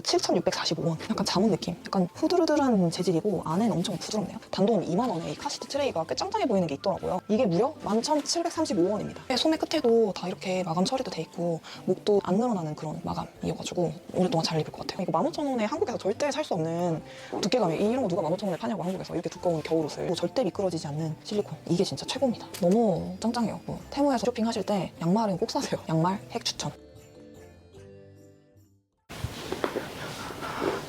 7,645원. 약간 자문 느낌. 약간 후드르드한 재질이고 안에는 엄청 부드럽네요. 단돈 2만 원에 이 카시트 트레이가 꽤 짱짱해 보이는 게 있더라고요. 이게 무려 11,735원입니다. 소매 끝에도 다 이렇게 마감 처리도 돼 있고 목도 안 늘어나는 그런 마감이어가지고 오랫동안 잘 입을 것 같아요. 이거 15,000원에 한국에서 절대 살 수 없는 두께감이, 이런 거 누가 15,000원에 파냐고 한국에서. 이렇게 두꺼운 겨울옷을. 절대 미끄러지지 않는 실리콘. 이게 진짜 최고입니다. 너무 짱짱해요. 테무에서 쇼핑하실 때 양말은 꼭 사세요. 양말 핵 추천.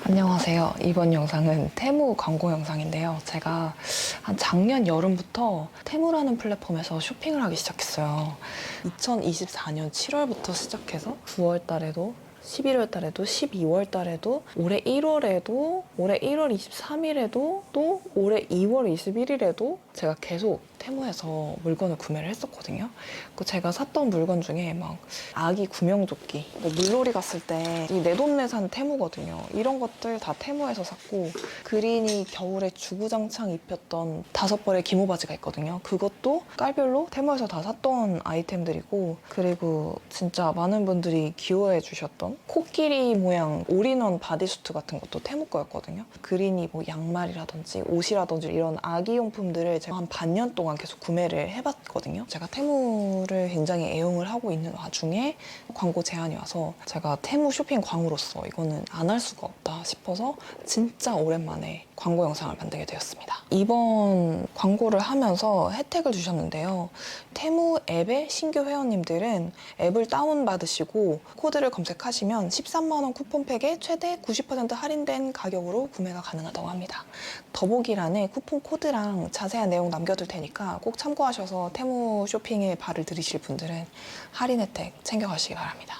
안녕하세요. 이번 영상은 테무 광고 영상인데요. 제가 한 작년 여름부터 테무라는 플랫폼에서 쇼핑을 하기 시작했어요. 2024년 7월부터 시작해서 9월 달에도 11월 달에도 12월 달에도 올해 1월에도 올해 1월 23일에도 또 올해 2월 21일에도 제가 계속 테무에서 물건을 구매를 했었거든요. 그 제가 샀던 물건 중에 막 아기 구명조끼, 뭐 물놀이 갔을 때 내돈내산 테무거든요. 이런 것들 다 테무에서 샀고, 그린이 겨울에 주구장창 입혔던 5벌의 기모 바지가 있거든요. 그것도 깔별로 테무에서 다 샀던 아이템들이고, 그리고 진짜 많은 분들이 기호해 주셨던 코끼리 모양 올인원 바디수트 같은 것도 테무 거였거든요. 그린이 뭐 양말이라든지 옷이라든지 이런 아기용품들을 제가 한 반년 동안 계속 구매를 해봤거든요. 제가 테무를 굉장히 애용을 하고 있는 와중에 광고 제안이 와서 제가 테무 쇼핑 광으로서 이거는 안 할 수가 없다 싶어서 진짜 오랜만에 광고 영상을 만들게 되었습니다. 이번 광고를 하면서 혜택을 주셨는데요. 테무 앱의 신규 회원님들은 앱을 다운받으시고 코드를 검색하시면 13만 원 쿠폰팩에 최대 90% 할인된 가격으로 구매가 가능하다고 합니다. 더보기란에 쿠폰 코드랑 자세한 내용 남겨둘 테니까 꼭 참고하셔서 테무 쇼핑에 발을 들이실 분들은 할인 혜택 챙겨가시기 바랍니다.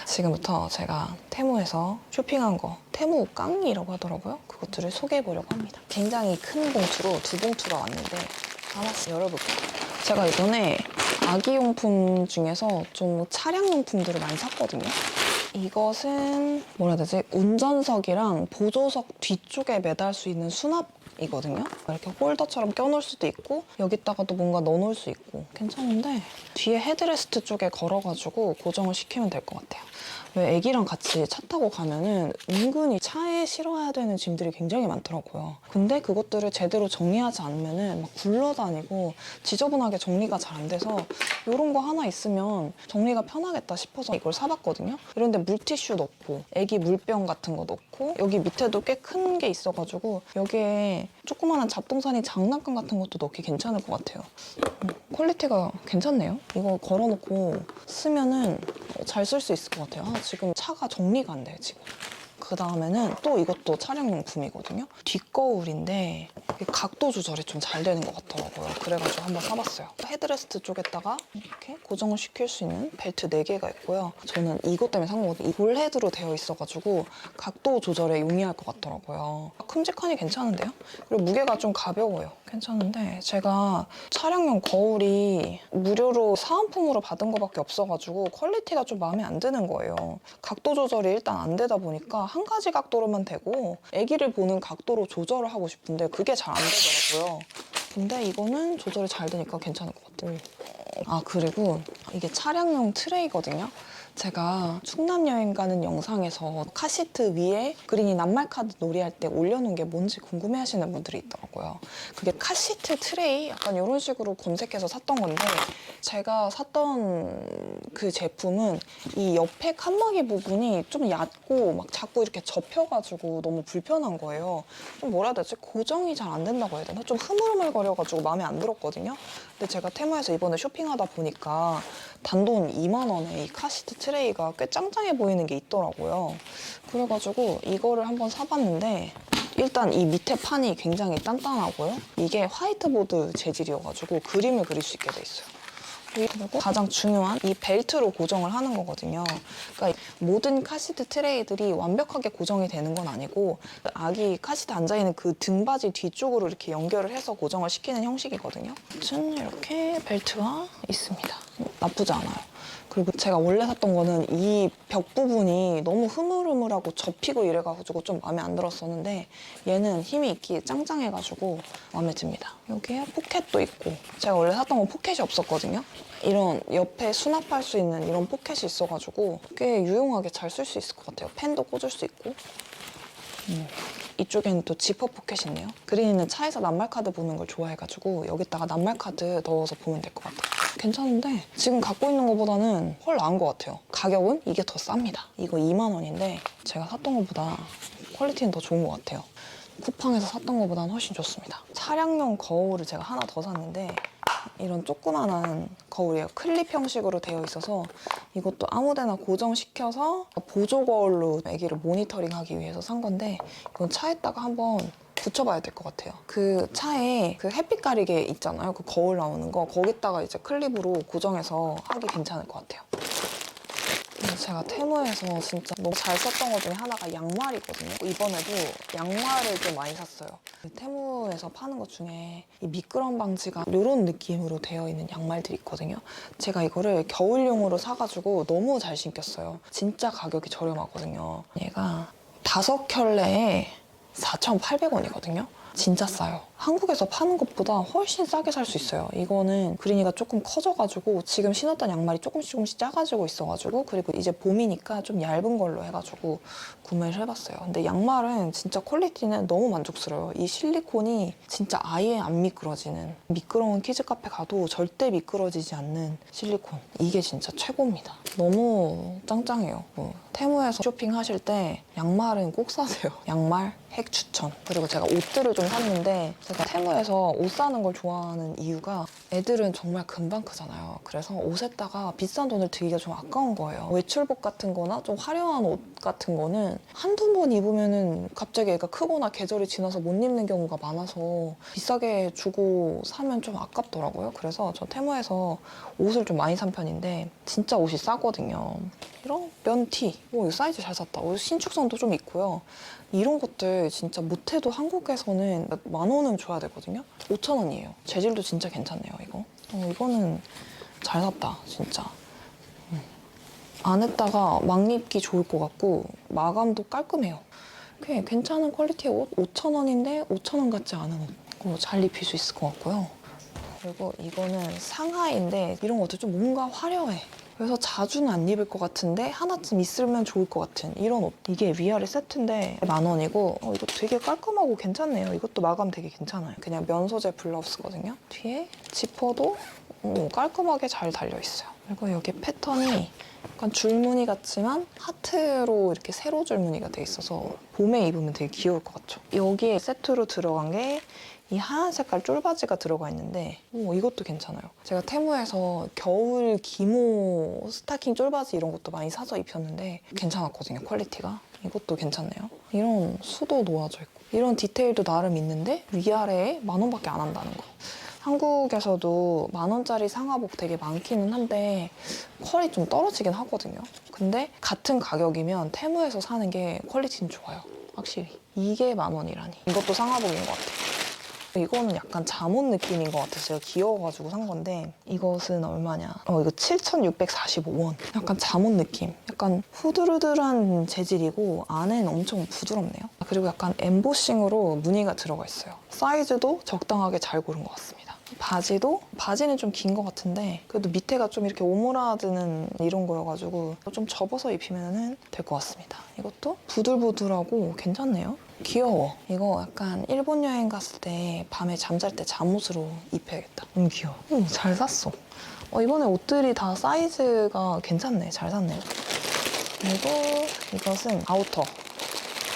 지금부터 제가 테무에서 쇼핑한 거, 테무 깡이라고 하더라고요. 그것들을 소개해 보려고 합니다. 굉장히 큰 봉투로 2봉투가 왔는데 하나씩 열어볼게요. 제가 이번에 아기용품 중에서 좀 차량용품들을 많이 샀거든요. 이것은 뭐라 해야 되지? 운전석이랑 보조석 뒤쪽에 매달 수 있는 수납이거든요. 이렇게 홀더처럼 껴놓을 수도 있고 여기다가도 뭔가 넣어놓을 수 있고 괜찮은데, 뒤에 헤드레스트 쪽에 걸어가지고 고정을 시키면 될 것 같아요. 왜 애기랑 같이 차 타고 가면은 은근히 차에 실어야 되는 짐들이 굉장히 많더라고요. 근데 그것들을 제대로 정리하지 않으면은 막 굴러다니고 지저분하게 정리가 잘 안 돼서 이런 거 하나 있으면 정리가 편하겠다 싶어서 이걸 사봤거든요. 이런데 물티슈 넣고 애기 물병 같은 거 넣고 여기 밑에도 꽤 큰 게 있어가지고 여기에 조그마한 잡동사니 장난감 같은 것도 넣기 괜찮을 것 같아요. 퀄리티가 괜찮네요. 이거 걸어놓고 쓰면은 잘 쓸 수 있을 것 같아요. 지금 차가 정리가 안 돼요, 지금. 그 다음에는 또 이것도 차량용품이거든요. 뒷거울인데 각도 조절이 좀 잘 되는 것 같더라고요. 그래가지고 한번 사봤어요. 헤드레스트 쪽에다가 이렇게 고정을 시킬 수 있는 벨트 4개가 있고요. 저는 이것 때문에 산 거거든요. 이 볼헤드로 되어 있어가지고 각도 조절에 용이할 것 같더라고요. 큼직하니 괜찮은데요? 그리고 무게가 좀 가벼워요. 괜찮은데 제가 차량용 거울이 무료로 사은품으로 받은 거밖에 없어가지고 퀄리티가 좀 마음에 안 드는 거예요. 각도 조절이 일단 안 되다 보니까 한 가지 각도로만 되고 애기를 보는 각도로 조절을 하고 싶은데 그게 잘 안 되더라고요. 근데 이거는 조절이 잘 되니까 괜찮을 것 같아요. 그리고 이게 차량용 트레이거든요. 제가 충남 여행 가는 영상에서 카시트 위에 그린이 낱말카드 놀이할 때 올려놓은 게 뭔지 궁금해하시는 분들이 있더라고요. 그게 카시트 트레이? 약간 이런 식으로 검색해서 샀던 건데, 제가 샀던 그 제품은 이 옆에 칸막이 부분이 좀 얕고 막 자꾸 이렇게 접혀가지고 너무 불편한 거예요. 좀 뭐라 해야 되지? 고정이 잘 안 된다고 해야 되나? 좀 흐물흐물거려가지고 마음에 안 들었거든요. 근데 제가 테무에서 이번에 쇼핑하다 보니까 단돈 2만 원에 이 카시트 트레이가 꽤 짱짱해 보이는 게 있더라고요. 그래가지고 이거를 한번 사봤는데, 일단 이 밑에 판이 굉장히 단단하고요. 이게 화이트보드 재질이어가지고 그림을 그릴 수 있게 돼 있어요. 그리고 가장 중요한 이 벨트로 고정을 하는 거거든요. 그러니까 모든 카시트 트레이들이 완벽하게 고정이 되는 건 아니고 아기 카시트 앉아있는 그 등받이 뒤쪽으로 이렇게 연결을 해서 고정을 시키는 형식이거든요. 아무튼 이렇게 벨트가 있습니다. 나쁘지 않아요. 그리고 제가 원래 샀던 거는 이 벽 부분이 너무 흐물흐물하고 접히고 이래가지고 좀 마음에 안 들었었는데 얘는 힘이 있기에 짱짱해가지고 마음에 듭니다. 여기에 포켓도 있고 제가 원래 샀던 건 포켓이 없었거든요. 이런 옆에 수납할 수 있는 이런 포켓이 있어가지고 꽤 유용하게 잘 쓸 수 있을 것 같아요. 펜도 꽂을 수 있고 이쪽에는 또 지퍼 포켓이 있네요. 그린이는 차에서 낱말카드 보는 걸 좋아해가지고 여기다가 낱말카드 넣어서 보면 될 것 같아요. 괜찮은데 지금 갖고 있는 것보다는 훨 나은 것 같아요. 가격은 이게 더 쌉니다. 이거 2만 원인데 제가 샀던 것보다 퀄리티는 더 좋은 것 같아요. 쿠팡에서 샀던 것보다는 훨씬 좋습니다. 차량용 거울을 제가 하나 더 샀는데 이런 조그만한 거울이에요. 클립 형식으로 되어 있어서 이것도 아무데나 고정시켜서 보조 거울로 아기를 모니터링하기 위해서 산 건데 이건 차에다가 한번 붙여봐야 될 것 같아요. 그 차에 그 햇빛 가리개 있잖아요. 그 거울 나오는 거 거기다가 이제 클립으로 고정해서 하기 괜찮을 것 같아요. 제가 테무에서 진짜 너무 잘 썼던 것 중에 하나가 양말이거든요. 이번에도 양말을 좀 많이 샀어요. 테무에서 파는 것 중에 이 미끄럼 방지가 이런 느낌으로 되어 있는 양말들이 있거든요. 제가 이거를 겨울용으로 사가지고 너무 잘 신겼어요. 진짜 가격이 저렴하거든요. 얘가 5켤레에 4,800원이거든요. 진짜 싸요. 한국에서 파는 것보다 훨씬 싸게 살 수 있어요. 이거는 그린이가 조금 커져가지고 지금 신었던 양말이 조금씩 작아지고 있어가지고 그리고 이제 봄이니까 좀 얇은 걸로 해가지고 구매를 해봤어요. 근데 양말은 진짜 퀄리티는 너무 만족스러워요. 이 실리콘이 진짜 아예 안 미끄러지는 미끄러운 키즈 카페 가도 절대 미끄러지지 않는 실리콘. 이게 진짜 최고입니다. 너무 짱짱해요. 테무에서 쇼핑하실 때 양말은 꼭 사세요. 양말 핵 추천. 그리고 제가 옷들을 좀 샀는데 제가 테무에서 옷 사는 걸 좋아하는 이유가 애들은 정말 금방 크잖아요. 그래서 옷에다가 비싼 돈을 들이기가 좀 아까운 거예요. 외출복 같은 거나 좀 화려한 옷 같은 거는 한두 번 입으면은 갑자기 애가 크거나 계절이 지나서 못 입는 경우가 많아서 비싸게 주고 사면 좀 아깝더라고요. 그래서 저 테무에서 옷을 좀 많이 산 편인데 진짜 옷이 싸거든요. 이런 면티, 이거 사이즈 잘 샀다. 신축성도 좀 있고요. 이런 것들 진짜 못해도 한국에서는 만 원은 줘야 되거든요. 5,000원이에요. 재질도 진짜 괜찮네요, 이거. 이거는 잘 샀다, 진짜. 안에다가 막 입기 좋을 것 같고 마감도 깔끔해요. 꽤 괜찮은 퀄리티의 옷, 5,000원인데 5,000원 같지 않은 옷. 잘 입힐 수 있을 것 같고요. 그리고 이거는 상하이인데 이런 것도 좀 뭔가 화려해. 그래서 자주는 안 입을 것 같은데 하나쯤 있으면 좋을 것 같은 이런 옷. 이게 위아래 세트인데 10,000원이고 이거 되게 깔끔하고 괜찮네요. 이것도 마감 되게 괜찮아요. 그냥 면 소재 블라우스거든요. 뒤에 지퍼도 깔끔하게 잘 달려있어요. 그리고 여기 패턴이 약간 줄무늬 같지만 하트로 이렇게 세로 줄무늬가 돼 있어서 봄에 입으면 되게 귀여울 것 같죠. 여기에 세트로 들어간 게 이 하얀 색깔 쫄바지가 들어가 있는데 이것도 괜찮아요. 제가 테무에서 겨울 기모 스타킹 쫄바지 이런 것도 많이 사서 입혔는데 괜찮았거든요, 퀄리티가. 이것도 괜찮네요. 이런 수도 놓아져 있고 이런 디테일도 나름 있는데 위아래에 10,000원밖에 안 한다는 거. 한국에서도 10,000원짜리 상하복 되게 많기는 한데 퀄이 좀 떨어지긴 하거든요. 근데 같은 가격이면 테무에서 사는 게 퀄리티는 좋아요, 확실히. 이게 10,000원이라니. 이것도 상하복인 것 같아요. 이거는 약간 잠옷 느낌인 것 같아서 제가 귀여워가지고 산 건데 이것은 얼마냐? 이거 7,645원. 약간 잠옷 느낌. 약간 후드르드한 재질이고 안에는 엄청 부드럽네요. 그리고 약간 엠보싱으로 무늬가 들어가 있어요. 사이즈도 적당하게 잘 고른 것 같습니다. 바지는 좀 긴 것 같은데 그래도 밑에가 좀 이렇게 오므라드는 이런 거여가지고 좀 접어서 입히면 될 것 같습니다. 이것도 부들부들하고 괜찮네요. 귀여워. 이거 약간 일본 여행 갔을 때 밤에 잠잘 때 잠옷으로 입혀야겠다. 너무 귀여워. 잘 샀어. 이번에 옷들이 다 사이즈가 괜찮네. 잘 샀네. 그리고 이것은 아우터.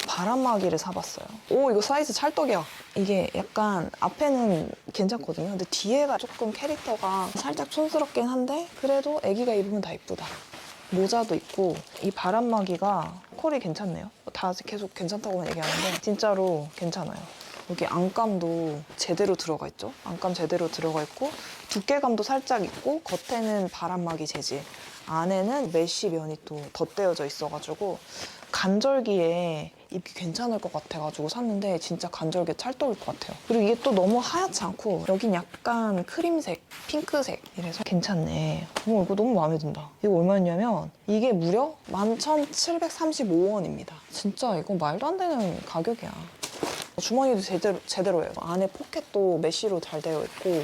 바람막이를 사봤어요. 이거 사이즈 찰떡이야. 이게 약간 앞에는 괜찮거든요. 근데 뒤에가 조금 캐릭터가 살짝 촌스럽긴 한데 그래도 애기가 입으면 다 이쁘다. 모자도 있고 이 바람막이가 퀄이 괜찮네요. 다 계속 괜찮다고만 얘기하는데 진짜로 괜찮아요. 여기 안감도 제대로 들어가 있죠. 안감 제대로 들어가 있고 두께감도 살짝 있고 겉에는 바람막이 재질, 안에는 메쉬 면이 또 덧대어져 있어가지고 간절기에 입기 괜찮을 것 같아가지고 샀는데 진짜 간절게 찰떡일 것 같아요. 그리고 이게 또 너무 하얗지 않고 여긴 약간 크림색, 핑크색 이래서 괜찮네. 이거 너무 마음에 든다. 이거 얼마였냐면 이게 무려 11,735원입니다. 진짜 이거 말도 안 되는 가격이야. 주머니도 제대로예요. 안에 포켓도 메쉬로 잘 되어 있고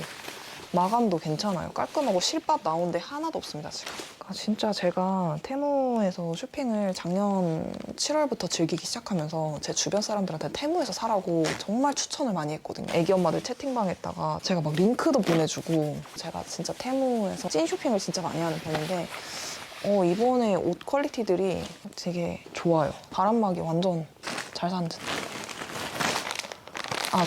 마감도 괜찮아요. 깔끔하고 실밥 나온 데 하나도 없습니다, 지금. 진짜 제가 테무에서 쇼핑을 작년 7월부터 즐기기 시작하면서 제 주변 사람들한테 테무에서 사라고 정말 추천을 많이 했거든요. 애기 엄마들 채팅방에다가 제가 막 링크도 보내주고 제가 진짜 테무에서 찐 쇼핑을 진짜 많이 하는 편인데 이번에 옷 퀄리티들이 되게 좋아요. 바람막이 완전 잘 산 듯.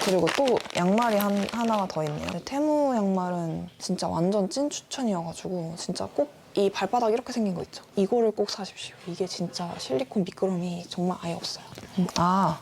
그리고 또 양말이 하나가 더 있네요. 테무 양말은 진짜 완전 찐 추천이어가지고 진짜 꼭 이 발바닥 이렇게 생긴 거 있죠? 이거를 꼭 사십시오. 이게 진짜 실리콘 미끄럼이 정말 아예 없어요.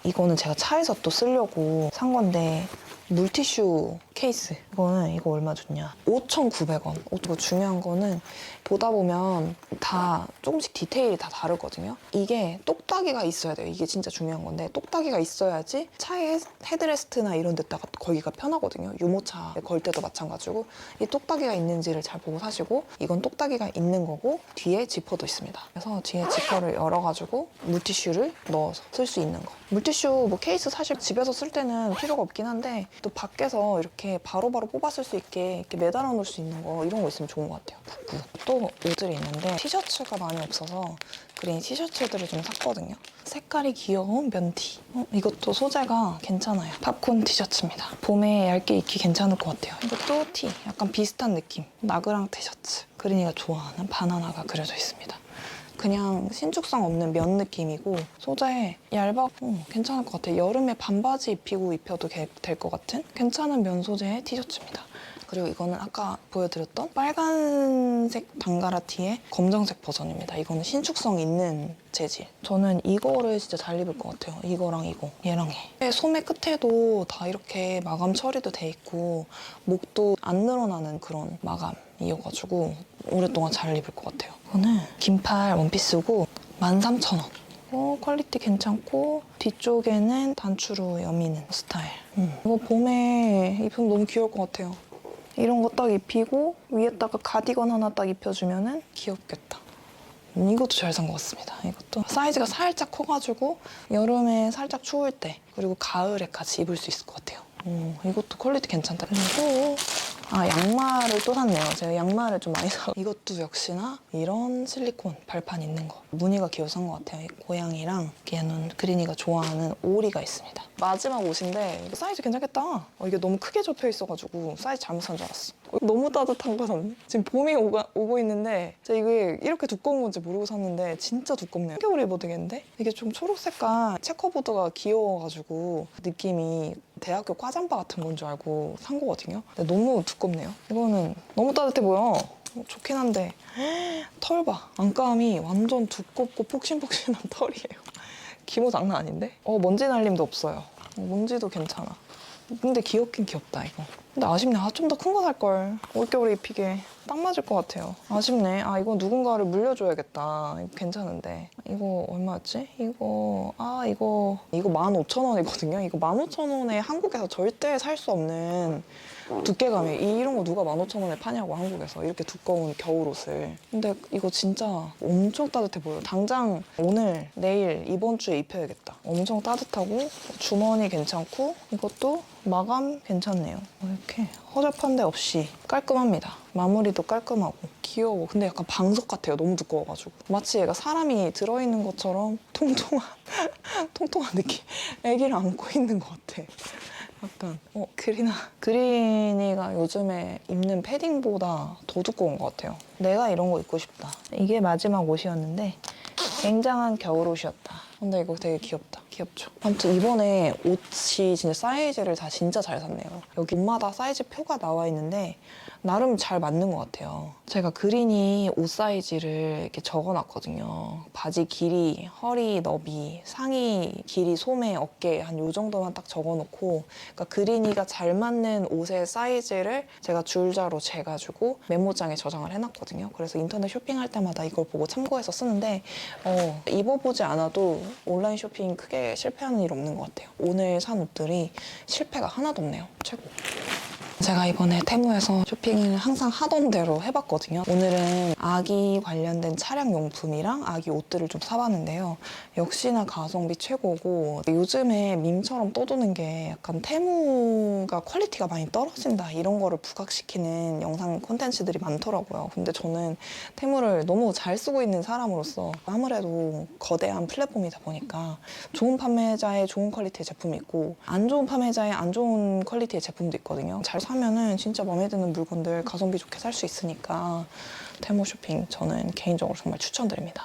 이거는 제가 차에서 또 쓰려고 산 건데 물티슈 케이스. 이거 얼마 줬냐? 5,900원. 그리고 중요한 거는 보다 보면 다 조금씩 디테일이 다 다르거든요. 이게 똑딱이가 있어야 돼요. 이게 진짜 중요한 건데 똑딱이가 있어야지 차에 헤드레스트나 이런 데다가 거기가 편하거든요. 유모차에 걸 때도 마찬가지고 이 똑딱이가 있는지를 잘 보고 사시고 이건 똑딱이가 있는 거고 뒤에 지퍼도 있습니다. 그래서 뒤에 지퍼를 열어가지고 물티슈를 넣어서 쓸 수 있는 거. 물티슈 케이스 사실 집에서 쓸 때는 필요가 없긴 한데 또 밖에서 이렇게 바로바로 뽑아 쓸 수 있게 이렇게 매달아 놓을 수 있는 거 이런 거 있으면 좋은 것 같아요. 또 옷들이 있는데 티셔츠가 많이 없어서 그린 티셔츠들을 좀 샀거든요. 색깔이 귀여운 면티. 이것도 소재가 괜찮아요. 팝콘 티셔츠입니다. 봄에 얇게 입기 괜찮을 것 같아요. 이것도 티. 약간 비슷한 느낌. 나그랑 티셔츠. 그린이가 좋아하는 바나나가 그려져 있습니다. 그냥 신축성 없는 면 느낌이고 소재 얇아 괜찮을 것 같아요. 여름에 반바지 입혀도 될 것 같은 괜찮은 면 소재의 티셔츠입니다. 그리고 이거는 아까 보여드렸던 빨간색 방가라티의 검정색 버전입니다. 이거는 신축성 있는 재질. 저는 이거를 진짜 잘 입을 것 같아요. 이거랑 이거, 얘랑 얘. 소매 끝에도 다 이렇게 마감 처리도 돼 있고 목도 안 늘어나는 그런 마감이어가지고 오랫동안 잘 입을 것 같아요. 이거는 긴팔 원피스고 13,000원. 퀄리티 괜찮고 뒤쪽에는 단추로 여미는 스타일. 이거 봄에 입으면 너무 귀여울 것 같아요. 이런 거 딱 입히고 위에다가 가디건 하나 딱 입혀주면 귀엽겠다. 이것도 잘 산 것 같습니다. 이것도 사이즈가 살짝 커가지고 여름에 살짝 추울 때 그리고 가을에 같이 입을 수 있을 것 같아요. 이것도 퀄리티 괜찮다. 그리고 양말을 또 샀네요. 제가 양말을 좀 많이 사고 이것도 역시나 이런 실리콘 발판 있는 거. 무늬가 귀여워서 산 것 같아요. 이 고양이랑 얘는 그린이가 좋아하는 오리가 있습니다. 마지막 옷인데 사이즈 괜찮겠다. 이게 너무 크게 접혀 있어가지고 사이즈 잘못 산 줄 알았어. 너무 따뜻한 거 샀네. 지금 봄이 오고 있는데 제가 이게 이렇게 두꺼운 건지 모르고 샀는데 진짜 두껍네요. 3개월 입어도 되겠는데? 이게 좀 초록 색깔 체커보드가 귀여워가지고 느낌이 대학교 과잠바 같은 건 줄 알고 산 거거든요. 근데 너무 두껍네요. 이거는 너무 따뜻해 보여. 좋긴 한데 털 봐. 안감이 완전 두껍고 폭신폭신한 털이에요. 기모 장난 아닌데? 먼지 날림도 없어요. 먼지도 괜찮아. 근데 귀엽긴 귀엽다 이거. 근데 아쉽네. 좀 더 큰 거 살걸. 올겨울에 입히게 딱 맞을 것 같아요. 아쉽네. 이거 누군가를 물려줘야겠다. 이거 괜찮은데. 이거 얼마였지? 이거 15,000원이거든요. 이거 15,000원에 한국에서 절대 살 수 없는 두께감이 이런 거 누가 15,000원에 파냐고 한국에서 이렇게 두꺼운 겨울옷을. 근데 이거 진짜 엄청 따뜻해 보여요. 당장 오늘, 내일, 이번 주에 입혀야겠다. 엄청 따뜻하고 주머니 괜찮고 이것도 마감 괜찮네요. 이렇게 허접한 데 없이 깔끔합니다. 마무리도 깔끔하고 귀여워. 근데 약간 방석 같아요. 너무 두꺼워가지고. 마치 얘가 사람이 들어있는 것처럼 통통한 느낌. 애기를 안고 있는 것 같아. 약간 그린이가 요즘에 입는 패딩보다 더 두꺼운 것 같아요. 내가 이런 거 입고 싶다. 이게 마지막 옷이었는데 굉장한 겨울옷이었다. 근데 이거 되게 귀엽다. 귀엽죠? 아무튼 이번에 옷이 진짜 사이즈를 다 진짜 잘 샀네요. 여기 옷마다 사이즈 표가 나와 있는데 나름 잘 맞는 것 같아요. 제가 그린이 옷 사이즈를 이렇게 적어놨거든요. 바지 길이, 허리 너비, 상의 길이, 소매, 어깨 한 요 정도만 딱 적어놓고 그러니까 그린이가 잘 맞는 옷의 사이즈를 제가 줄자로 재가지고 메모장에 저장을 해놨거든요. 그래서 인터넷 쇼핑할 때마다 이걸 보고 참고해서 쓰는데 입어보지 않아도 온라인 쇼핑 크게 실패하는 일 없는 것 같아요. 오늘 산 옷들이 실패가 하나도 없네요. 최고. 제가 이번에 테무에서 쇼핑을 항상 하던 대로 해봤거든요. 오늘은 아기 관련된 차량 용품이랑 아기 옷들을 좀 사봤는데요. 역시나 가성비 최고고 요즘에 밈처럼 떠도는 게 약간 테무가 퀄리티가 많이 떨어진다 이런 거를 부각시키는 영상 콘텐츠들이 많더라고요. 근데 저는 테무를 너무 잘 쓰고 있는 사람으로서 아무래도 거대한 플랫폼이다 보니까 좋은 판매자의 좋은 퀄리티의 제품이 있고 안 좋은 판매자의 안 좋은 퀄리티의 제품도 있거든요. 잘 사면은 진짜 마음에 드는 물건들 가성비 좋게 살 수 있으니까 테무 쇼핑 저는 개인적으로 정말 추천드립니다.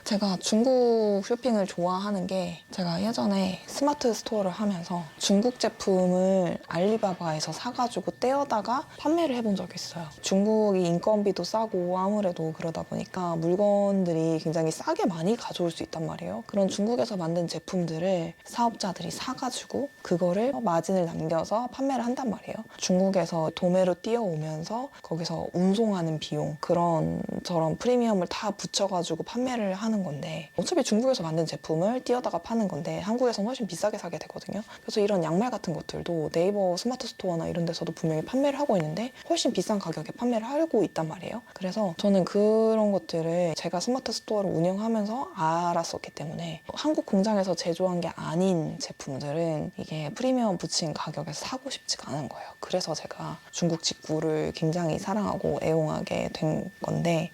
제가 중국 쇼핑을 좋아하는 게 제가 예전에 스마트 스토어를 하면서 중국 제품을 알리바바에서 사가지고 떼어다가 판매를 해본 적이 있어요. 중국이 인건비도 싸고 아무래도 그러다 보니까 물건들이 굉장히 싸게 많이 가져올 수 있단 말이에요. 그런 중국에서 만든 제품들을 사업자들이 사가지고 그거를 마진을 남겨서 판매를 한단 말이에요. 중국에서 도매로 띄어오면서 거기서 운송하는 비용 그런 저런 프리미엄을 다 붙여가지고 판매를 하는 건데 어차피 중국에서 만든 제품을 띄어다가 파는 건데 한국에서는 훨씬 비싸게 사게 되거든요. 그래서 이런 양말 같은 것들도 네이버 스마트 스토어나 이런 데서도 분명히 판매를 하고 있는데 훨씬 비싼 가격에 판매를 하고 있단 말이에요. 그래서 저는 그런 것들을 제가 스마트 스토어를 운영하면서 알았었기 때문에 한국 공장에서 제조한 게 아닌 제품들은 이게 프리미엄 붙인 가격에서 사고 싶지가 않은 거예요. 그래서 제가 중국 직구를 굉장히 사랑하고 애용하게 된 건데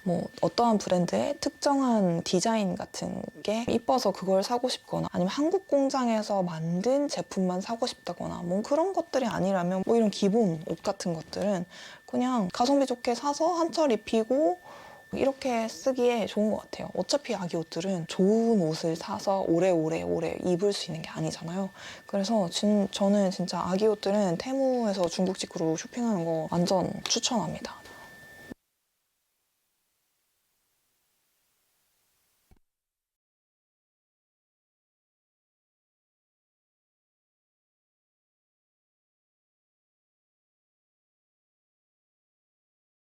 뭐 어떠한 브랜드의 특정한 디자인 같은 게 이뻐서 그걸 사고 싶거나 아니면 한국 공장에서 만든 제품만 사고 싶다거나 뭐 그런 것들이 아니라면 뭐 이런 기본 옷 같은 것들은 그냥 가성비 좋게 사서 한철 입히고 이렇게 쓰기에 좋은 것 같아요. 어차피 아기 옷들은 좋은 옷을 사서 오래오래 입을 수 있는 게 아니잖아요. 그래서 저는 진짜 아기 옷들은 테무에서 중국 직구로 쇼핑하는 거 완전 추천합니다.